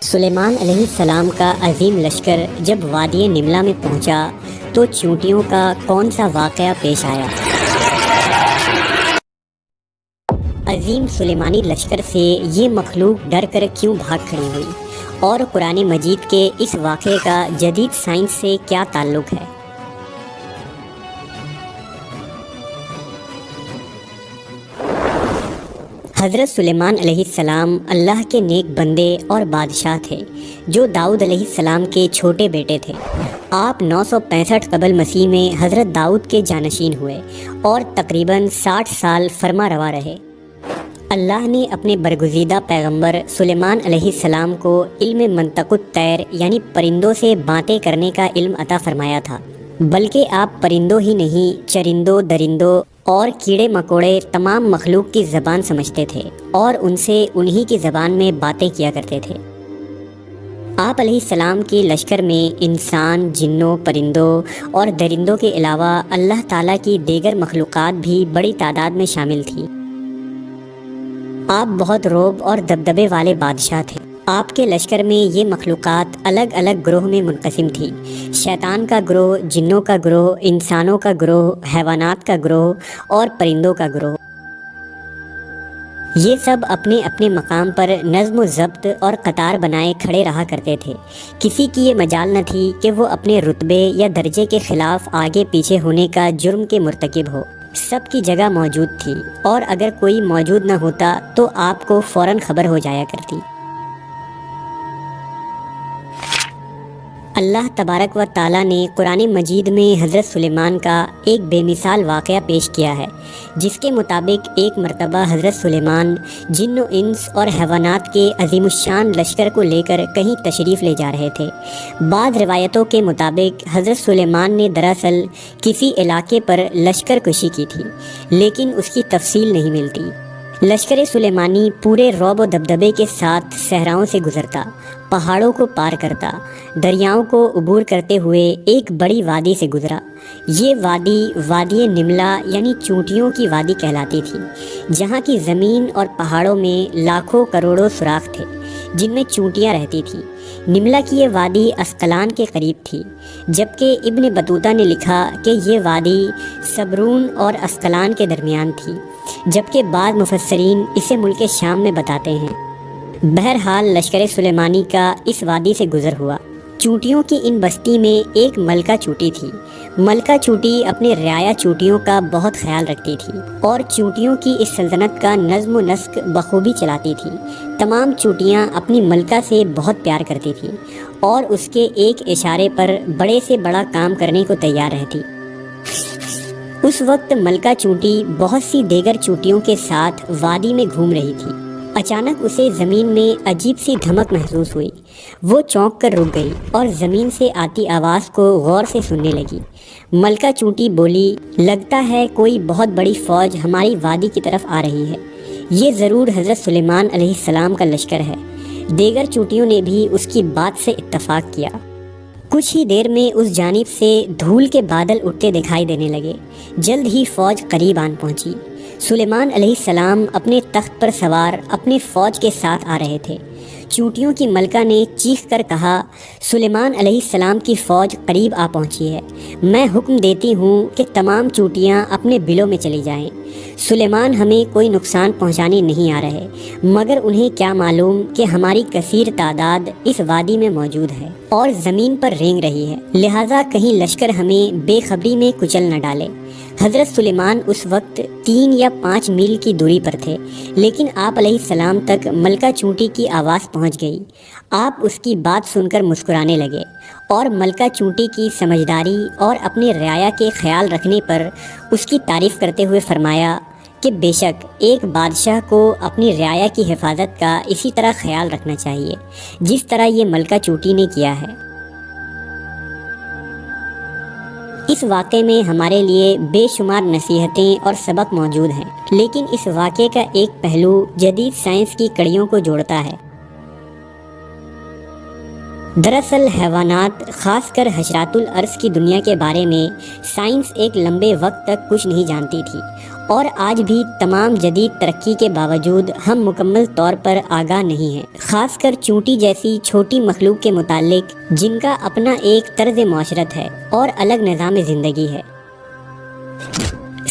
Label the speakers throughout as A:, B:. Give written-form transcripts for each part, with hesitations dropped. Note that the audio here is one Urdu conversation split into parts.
A: سلیمان علیہ السلام کا عظیم لشکر جب وادی نملہ میں پہنچا تو چونٹیوں کا کون سا واقعہ پیش آیا؟ عظیم سلیمانی لشکر سے یہ مخلوق ڈر کر کیوں بھاگ کھڑی ہوئی، اور قرآن مجید کے اس واقعے کا جدید سائنس سے کیا تعلق ہے؟ حضرت سلیمان علیہ السلام اللہ کے نیک بندے اور بادشاہ تھے جو داؤد علیہ السلام کے چھوٹے بیٹے تھے۔ آپ 965 قبل مسیح میں حضرت داؤد کے جانشین ہوئے اور تقریباً 60 سال فرما روا رہے۔ اللہ نے اپنے برگزیدہ پیغمبر سلیمان علیہ السلام کو علم منطق الطیر یعنی پرندوں سے باتیں کرنے کا علم عطا فرمایا تھا، بلکہ آپ پرندوں ہی نہیں، چرندوں، درندوں اور کیڑے مکوڑے تمام مخلوق کی زبان سمجھتے تھے اور ان سے انہی کی زبان میں باتیں کیا کرتے تھے۔ آپ علیہ السلام کے لشکر میں انسان، جنوں، پرندوں اور درندوں کے علاوہ اللہ تعالیٰ کی دیگر مخلوقات بھی بڑی تعداد میں شامل تھی۔ آپ بہت رعب اور دبدبے والے بادشاہ تھے۔ آپ کے لشکر میں یہ مخلوقات الگ الگ گروہ میں منقسم تھی: شیطان کا گروہ، جنوں کا گروہ، انسانوں کا گروہ، حیوانات کا گروہ اور پرندوں کا گروہ۔ یہ سب اپنے اپنے مقام پر نظم و ضبط اور قطار بنائے کھڑے رہا کرتے تھے۔ کسی کی یہ مجال نہ تھی کہ وہ اپنے رتبے یا درجے کے خلاف آگے پیچھے ہونے کا جرم کے مرتکب ہو۔ سب کی جگہ موجود تھی، اور اگر کوئی موجود نہ ہوتا تو آپ کو فوراً خبر ہو جایا کرتی۔ اللہ تبارک و تعالیٰ نے قرآن مجید میں حضرت سلیمان کا ایک بے مثال واقعہ پیش کیا ہے، جس کے مطابق ایک مرتبہ حضرت سلیمان جن و انس اور حیوانات کے عظیم الشان لشکر کو لے کر کہیں تشریف لے جا رہے تھے۔ بعض روایتوں کے مطابق حضرت سلیمان نے دراصل کسی علاقے پر لشکر کشی کی تھی، لیکن اس کی تفصیل نہیں ملتی۔ لشکر سلیمانی پورے رعب و دبدبے کے ساتھ صحراؤں سے گزرتا، پہاڑوں کو پار کرتا، دریاؤں کو عبور کرتے ہوئے ایک بڑی وادی سے گزرا۔ یہ وادی نملہ یعنی چونٹیوں کی وادی کہلاتی تھی، جہاں کی زمین اور پہاڑوں میں لاکھوں کروڑوں سوراخ تھے جن میں چونٹیاں رہتی تھیں۔ نملہ کی یہ وادی اسقلان کے قریب تھی، جبکہ ابن بطوطہ نے لکھا کہ یہ وادی صبرون اور اسقلان کے درمیان تھی، جبکہ بعض مفسرین اسے ملک شام میں بتاتے ہیں۔ بہرحال لشکر سلیمانی کا اس وادی سے گزر ہوا۔ چونٹیوں کی ان بستی میں ایک ملکہ چونٹی تھی۔ ملکہ چونٹی اپنے رعایا چونٹیوں کا بہت خیال رکھتی تھی اور چونٹیوں کی اس سلطنت کا نظم و نسق بخوبی چلاتی تھی۔ تمام چونٹیاں اپنی ملکہ سے بہت پیار کرتی تھیں اور اس کے ایک اشارے پر بڑے سے بڑا کام کرنے کو تیار رہتی۔ اس وقت ملکہ چونٹی بہت سی دیگر چونٹیوں کے ساتھ وادی میں گھوم رہی تھی۔ اچانک اسے زمین میں عجیب سی دھمک محسوس ہوئی۔ وہ چونک کر رک گئی اور زمین سے آتی آواز کو غور سے سننے لگی۔ ملکہ چونٹی بولی، لگتا ہے کوئی بہت بڑی فوج ہماری وادی کی طرف آ رہی ہے۔ یہ ضرور حضرت سلیمان علیہ السلام کا لشکر ہے۔ دیگر چونٹیوں نے بھی اس کی بات سے اتفاق کیا۔ کچھ ہی دیر میں اس جانب سے دھول کے بادل اٹھتے دکھائی دینے لگے۔ جلد ہی فوج قریب آن پہنچی۔ سلیمان علیہ السلام اپنے تخت پر سوار اپنے فوج کے ساتھ آ رہے تھے۔ چونٹیوں کی ملکہ نے چیخ کر کہا، سلیمان علیہ السلام کی فوج قریب آ پہنچی ہے۔ میں حکم دیتی ہوں کہ تمام چونٹیاں اپنے بلوں میں چلی جائیں۔ سلیمان ہمیں کوئی نقصان پہنچانے نہیں آ رہے، مگر انہیں کیا معلوم کہ ہماری کثیر تعداد اس وادی میں موجود ہے اور زمین پر رینگ رہی ہے، لہٰذا کہیں لشکر ہمیں بے خبری میں کچل نہ ڈالے۔ حضرت سلیمان اس وقت 3 یا 5 میل کی دوری پر تھے، لیکن آپ علیہ السلام تک ملکہ چونٹی کی آواز پہنچ گئی۔ آپ اس کی بات سن کر مسکرانے لگے اور ملکہ چونٹی کی سمجھداری اور اپنے رعایا کے خیال رکھنے پر اس کی تعریف کرتے ہوئے فرمایا کہ بے شک ایک بادشاہ کو اپنی رعایا کی حفاظت کا اسی طرح خیال رکھنا چاہیے جس طرح یہ ملکہ چونٹی نے کیا ہے۔ اس واقعے میں ہمارے لیے بے شمار نصیحتیں اور سبق موجود ہیں، لیکن اس واقعے کا ایک پہلو جدید سائنس کی کڑیوں کو جوڑتا ہے۔ دراصل حیوانات خاص کر حشرات الارض کی دنیا کے بارے میں سائنس ایک لمبے وقت تک کچھ نہیں جانتی تھی، اور آج بھی تمام جدید ترقی کے باوجود ہم مکمل طور پر آگاہ نہیں ہیں، خاص کر چونٹی جیسی چھوٹی مخلوق کے متعلق جن کا اپنا ایک طرز معاشرت ہے اور الگ نظام زندگی ہے۔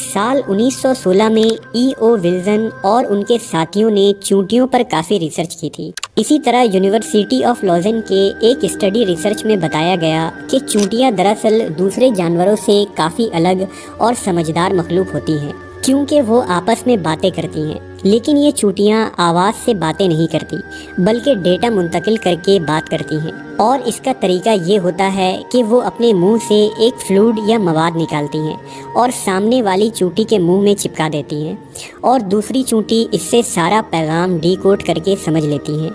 A: سال 1916 میں ای او ولزن اور ان کے ساتھیوں نے چونٹیوں پر کافی ریسرچ کی تھی۔ اسی طرح یونیورسٹی آف لوزن کے ایک اسٹڈی ریسرچ میں بتایا گیا کہ چونٹیاں دراصل دوسرے جانوروں سے کافی الگ اور سمجھدار مخلوق ہوتی ہیں، کیونکہ وہ آپس میں باتیں کرتی ہیں، لیکن یہ چونٹیاں آواز سے باتیں نہیں کرتی بلکہ ڈیٹا منتقل کر کے بات کرتی ہیں، اور اس کا طریقہ یہ ہوتا ہے کہ وہ اپنے منہ سے ایک فلوئڈ یا مواد نکالتی ہیں اور سامنے والی چونٹی کے منہ میں چپکا دیتی ہیں، اور دوسری چونٹی اس سے سارا پیغام ڈی کوڈ کر کے سمجھ لیتی ہیں۔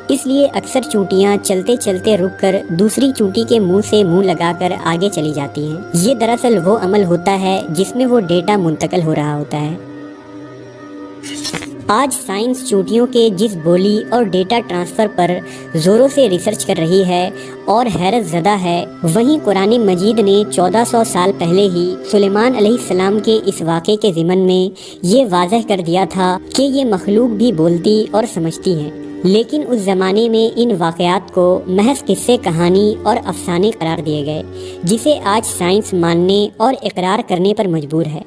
A: اس لیے اکثر چونٹیاں چلتے چلتے رک کر دوسری چونٹی کے منہ سے منہ لگا کر آگے چلی جاتی ہیں۔ یہ دراصل وہ عمل ہوتا ہے جس میں وہ ڈیٹا منتقل ہو رہا ہوتا ہے۔ آج سائنس چونٹیوں کے جس بولی اور ڈیٹا ٹرانسفر پر زوروں سے ریسرچ کر رہی ہے اور حیرت زدہ ہے، وہیں قرآن مجید نے 1400 سال پہلے ہی سلیمان علیہ السلام کے اس واقعے کے ضمن میں یہ واضح کر دیا تھا کہ یہ مخلوق بھی بولتی اور سمجھتی ہیں، لیکن اس زمانے میں ان واقعات کو محض قصے کہانی اور افسانے قرار دیے گئے، جسے آج سائنس ماننے اور اقرار کرنے پر مجبور ہے۔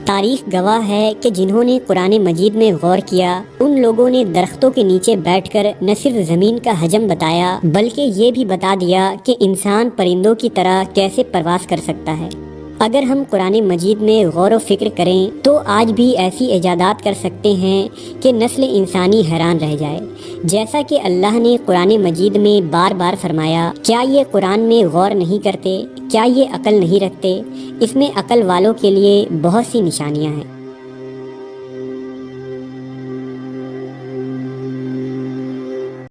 A: تاریخ گواہ ہے کہ جنہوں نے قرآن مجید میں غور کیا ان لوگوں نے درختوں کے نیچے بیٹھ کر نہ صرف زمین کا حجم بتایا بلکہ یہ بھی بتا دیا کہ انسان پرندوں کی طرح کیسے پرواز کر سکتا ہے۔ اگر ہم قرآن مجید میں غور و فکر کریں تو آج بھی ایسی ایجادات کر سکتے ہیں کہ نسل انسانی حیران رہ جائے، جیسا کہ اللہ نے قرآن مجید میں بار بار فرمایا، کیا یہ قرآن میں غور نہیں کرتے؟ کیا یہ عقل نہیں رکھتے؟ اس میں عقل والوں کے لیے بہت سی نشانیاں ہیں۔